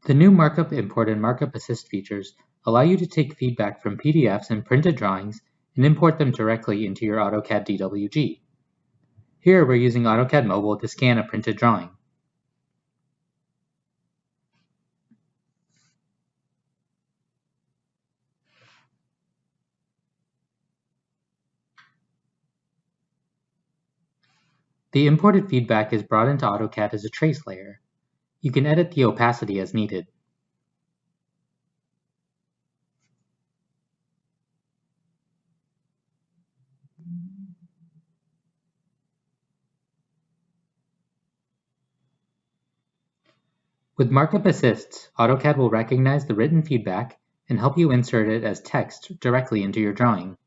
The new Markup Import and Markup Assist features allow you to take feedback from PDFs and printed drawings and import them directly into your AutoCAD DWG. Here we're using AutoCAD Mobile to scan a printed drawing. The imported feedback is brought into AutoCAD as a trace layer. You can edit the opacity as needed. With Markup Assists, AutoCAD will recognize the written feedback and help you insert it as text directly into your drawing.